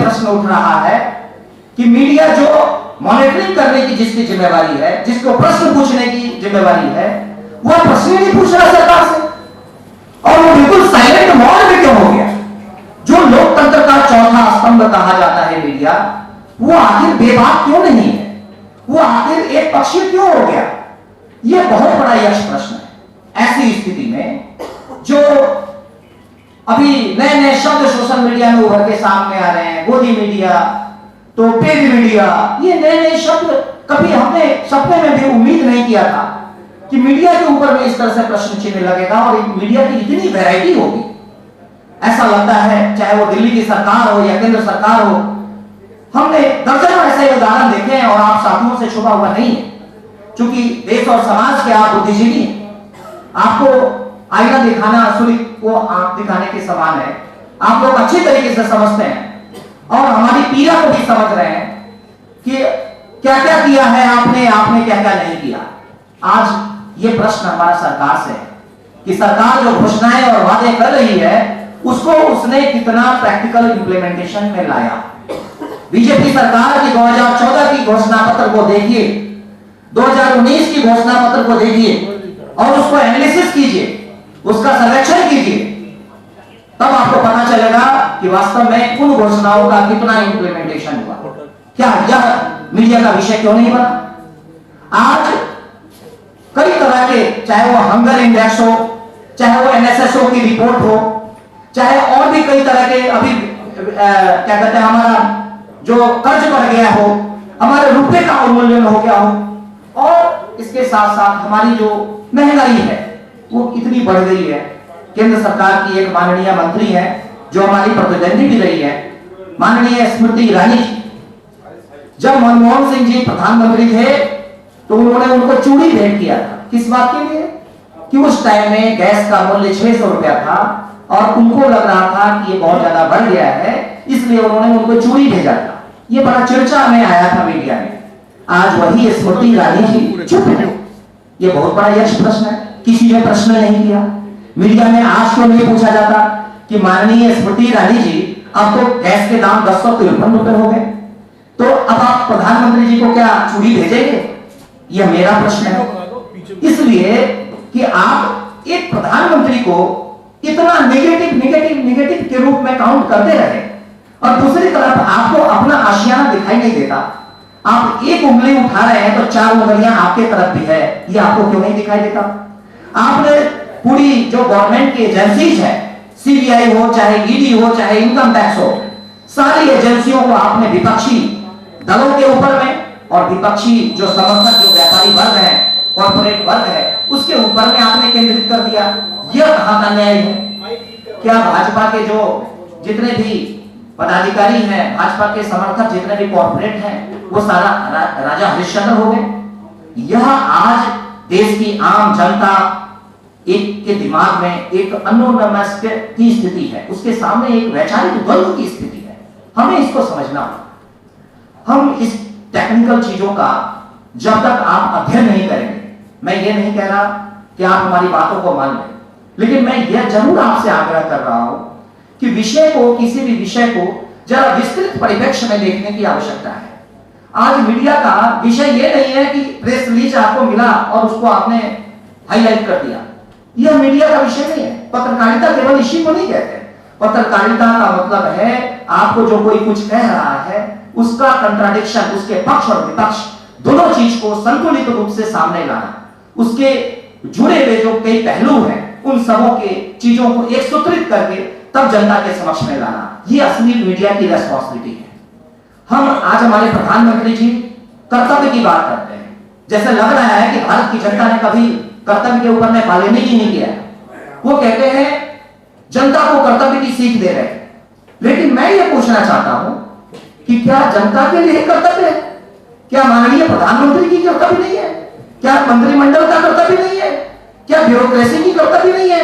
प्रश्न उठ रहा है कि मीडिया जो मॉनिटरिंग करने की जिसकी जिम्मेवारी है, जिसको प्रश्न पूछने की जिम्मेवारी है, वह प्रश्न नहीं पूछ रहा सरकार से, और वो बिल्कुल साइलेंट मौन में क्यों हो गया? जो लोकतंत्र का चौथा स्तंभ कहा जाता है मीडिया, वो आखिर बेबाक क्यों नहीं है? वो आखिर एक पक्षीय क्यों हो गया? यह बहुत बड़ा यक्ष प्रश्न है। ऐसी स्थिति में जो अभी नए नए शब्द सोशल मीडिया में उभर के सामने आ रहे हैं, गोदी मीडिया, तो पेड मीडिया, ये नए नए शब्द कभी हमने सपने में भी उम्मीद नहीं किया था कि मीडिया के ऊपर में इस तरह से प्रश्न चिन्ह लगेगा और मीडिया की इतनी वैरायटी होगी। ऐसा लगता है चाहे वो दिल्ली की सरकार हो या केंद्र सरकार हो, हमने दर्जनों ऐसे उदाहरण देखे हैं और आप साथियों से छुपा हुआ नहीं है, क्योंकि देश और समाज के आप बुद्धिजीवी हैं। आपको आईना दिखाना सूर्य को आंख दिखाने के समान है। आप लोग अच्छे तरीके से समझते हैं और हमारी पीड़ा को भी समझ रहे हैं कि क्या क्या किया है आपने क्या क्या नहीं किया। आज ये प्रश्न हमारा सरकार से है कि सरकार जो घोषणाएं और वादे कर रही है उसको उसने कितना प्रैक्टिकल इंप्लीमेंटेशन में लाया। बीजेपी सरकार की 2014 की घोषणा पत्र को देखिए, 2019 की घोषणा पत्र को देखिए और उसको एनालिसिस कीजिए, उसका सर्वेक्षण कीजिए, तब आपको पता चलेगा कि वास्तव में उन घोषणाओं का कितना इंप्लीमेंटेशन हुआ। क्या यह मीडिया का विषय क्यों नहीं बना? आज कई तरह के, चाहे वो हंगर इंडेक्स हो, चाहे वो एनएसएसओ की रिपोर्ट हो, चाहे और भी कई तरह के, अभी क्या कहते हैं, हमारा जो कर्ज बढ़ गया हो, हमारे रुपए का अवमूल्यन हो गया हो, और इसके साथ साथ हमारी जो महंगाई है वो इतनी बढ़ गई है। केंद्र सरकार की एक माननीय मंत्री है जो हमारी प्रतिद्वंदी भी रही है, माननीय स्मृति ईरानी जी। जब मनमोहन सिंह जी प्रधानमंत्री थे तो उन्होंने उनको चूड़ी भेंट किया था। किस बात के लिए? कि उस टाइम में गैस का मूल्य 600 रुपया था और उनको लग रहा था कि ये बहुत ज्यादा बढ़ गया है, इसलिए उन्होंने उनको चूड़ी भेजा था। ये बड़ा चर्चा में आया था मीडिया में। आज वही स्मृति ईरानी जी चुप है। ये बहुत बड़ा यक्ष प्रश्न है, किसी ने प्रश्न नहीं किया। मीडिया में आज क्यों नहीं पूछा जाता कि माननीय स्मृति ईरानी जी, अब तो गैस के दाम 1053 रुपए हो गए, तो अब आप प्रधानमंत्री जी को क्या चूड़ी भेजेंगे? यह मेरा प्रश्न है। इसलिए कि आप एक प्रधानमंत्री को इतना नेगेटिव के रूप में काउंट करते रहे और दूसरी तरफ आपको अपना आशियाना दिखाई नहीं देता। आप एक उंगली उठा रहे हैं तो 4 उंगलियां आपके तरफ भी है, ये आपको क्यों नहीं दिखाई देता? आपने पूरी जो गवर्नमेंट की एजेंसीज है, सीबीआई हो, चाहे ईडी हो, चाहे इनकम टैक्स हो, सारी एजेंसियों को आपने विपक्षी दलों के ऊपर में और विपक्षी जो समर्थक, जो व्यापारी वर्ग है, कॉर्पोरेट वर्ग है, उसके ऊपर में आपने केंद्रित कर दिया। यह कहां का न्याय है? क्या भाजपा के जो जितने भी पदाधिकारी हैं, भाजपा के समर्थक जितने भी कॉर्पोरेट हैं, वो सारा राजा हरिश्चंद्र हो गए? यह आज देश की आम जनता एक के दिमाग में एक अन्योन्याश्रय की स्थिति है, उसके सामने एक वैचारिक द्वंद्व की स्थिति है। हमें इसको समझना होगा। हम इस टेक्निकल चीजों का जब तक आप अध्ययन नहीं करेंगे, मैं ये नहीं कह रहा कि आप हमारी बातों को मान लें, लेकिन मैं यह जरूर आपसे आग्रह कर रहा हूं कि विषय को, किसी भी विषय को जरा विस्तृत परिप्रेक्ष्य में देखने की आवश्यकता है। आज मीडिया का विषय यह नहीं है कि प्रेस रिलीज आपको मिला और उसको आपने हाईलाइट कर दिया। यह मीडिया का विषय नहीं है। पत्रकारिता केवल इसी को नहीं कहते। पत्रकारिता का मतलब है आपको जो कोई कुछ कह रहा है उसका कंट्राडिक्शन, उसके पक्ष और विपक्ष दोनों चीज को संतुलित रूप से सामने लाना, उसके जुड़े हुए जो कई पहलू हैं उन सबों के चीजों को एक सूत्रित करके तब जनता के समक्ष में लाना, ये असली मीडिया की रेस्पॉन्सिबिलिटी है। हम आज हमारे प्रधानमंत्री जी कर्तव्य की बात करते हैं, जैसे लग रहा है कि भारत की जनता ने कभी कर्तव्य के ऊपर में पालेने ही नहीं किया। वो कहते हैं जनता को कर्तव्य की सीख दे रहे हैं, लेकिन मैं ये पूछना चाहता हूं कि क्या जनता के लिए कर्तव्य है? क्या माननीय प्रधानमंत्री की कर्तव्य नहीं है? क्या मंत्रिमंडल का कर्तव्य नहीं है? क्या ब्यूरोक्रेसी की कर्तव्य नहीं है?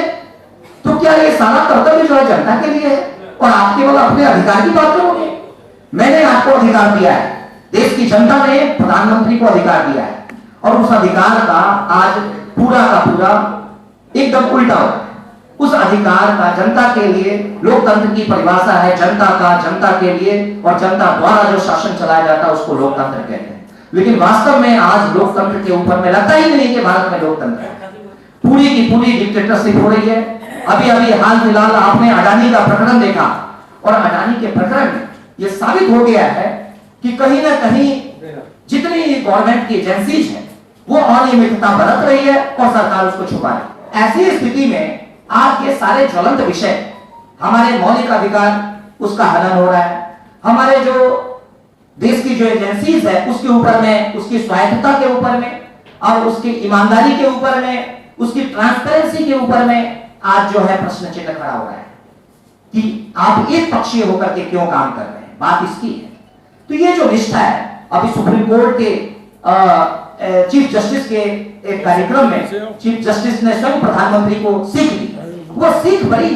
तो क्या ये सारा कर्तव्य जो है जनता के लिए है और आप केवल अपने अधिकार की बात करोगे? मैंने आपको अधिकार दिया है, देश की जनता ने प्रधानमंत्री को अधिकार दिया है और उस अधिकार का आज पूरा का पूरा एकदम उल्टा हो। उस अधिकार का जनता के लिए, लोकतंत्र की परिभाषा है जनता का, जनता के लिए, और जनता द्वारा जो शासन चलाया जाता है उसको लोकतंत्र कहते हैं। लेकिन वास्तव में आज लोकतंत्र के ऊपर में लगता ही नहीं कि भारत में लोकतंत्र है। पूरी की पूरी डिक्टेटरशिप हो रही है। अभी अभी हाल फिलहाल आपने अडानी का प्रकरण देखा, और अडानी के प्रकरण में यह साबित हो गया है कि कहीं ना कहीं जितनी गवर्नमेंट की एजेंसीज है वो अनियमितता बरत रही है और सरकार उसको छुपा रही है। ऐसी स्थिति में आज ये सारे ज्वलंत विषय, हमारे मौलिक अधिकार उसका हनन हो रहा है, हमारे जो देश की जो एजेंसीज है उसके ऊपर में, उसकी स्वायत्तता के ऊपर में, और उसकी ईमानदारी के ऊपर में, उसकी ट्रांसपेरेंसी के ऊपर में आज जो है प्रश्न चिन्ह खड़ा हो रहा है कि आप एक पक्षीय होकर के क्यों काम कर रहे हैं। बात इसकी है। तो ये जो निष्ठा है, अभी सुप्रीम कोर्ट के चीफ जस्टिस के एक कार्यक्रम में चीफ जस्टिस ने स्वयं प्रधानमंत्री को सीख दी। वो सीख बड़ी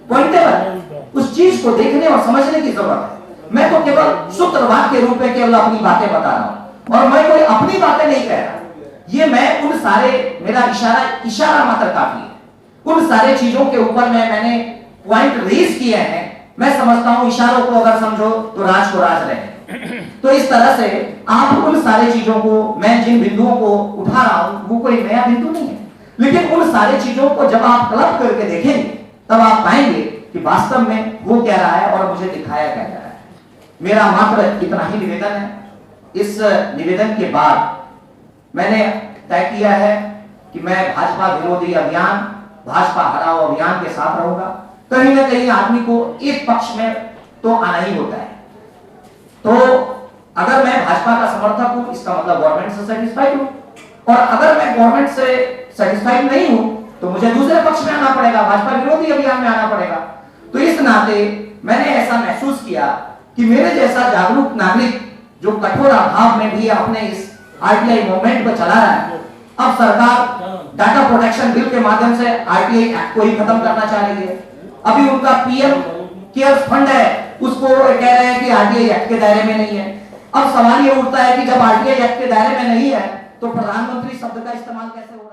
पॉइंटेबल, उस चीज को देखने और समझने की जरूरत है। मैं तो केवल सूत्रवाद के रूप में केवल अपनी बातें बता रहा हूं, और मैं कोई अपनी बातें नहीं कह रहा। ये मैं उन सारे, मेरा इशारा मात्र काफी है। उन सारे चीजों के ऊपर में मैंने पॉइंट रेज किए हैं। मैं समझता हूं इशारों को अगर समझो तो राज को राज रहे। तो इस तरह से आप उन सारे चीजों को, मैं जिन बिंदुओं को उठा रहा हूं वो कोई नया बिंदु नहीं है, लेकिन उन सारे चीजों को जब आप क्लब करके देखेंगे तब आप पाएंगे कि वास्तव में वो क्या रहा है और मुझे दिखाया क्या जा रहा है। मेरा मात्र इतना ही निवेदन है। इस निवेदन के बाद मैंने तय किया है कि मैं भाजपा विरोधी अभियान, भाजपा हटाओ अभियान के साथ रहूंगा। कहीं ना कहीं आदमी को एक पक्ष में तो आना ही होता है। तो अगर मैं भाजपा का समर्थक हूं इसका मतलब गवर्नमेंट से सेटिस्फाइड हूं, और अगर मैं गवर्नमेंट से सेटिस्फाइड नहीं हूं तो मुझे दूसरे पक्ष में आना पड़ेगा, भाजपा विरोधी अभियान में आना पड़ेगा। तो इस नाते मैंने ऐसा महसूस किया कि मेरे जैसा जागरूक नागरिक जो कठोर अभाव में भी अपने इस आरटीआई मूवमेंट को चला रहा है, अब सरकार डाटा प्रोटेक्शन बिल के माध्यम से आरटीआई एक्ट को ही खत्म करना चाह रही है। अभी उनका पीएम केयर्स फंड है, उसको कह रहे हैं कि आरटीआई एक्ट के दायरे में नहीं है। अब सवाल ये उठता है कि जब आरटीआई एक्ट के दायरे में नहीं है तो प्रधानमंत्री शब्द का इस्तेमाल कैसे होगा।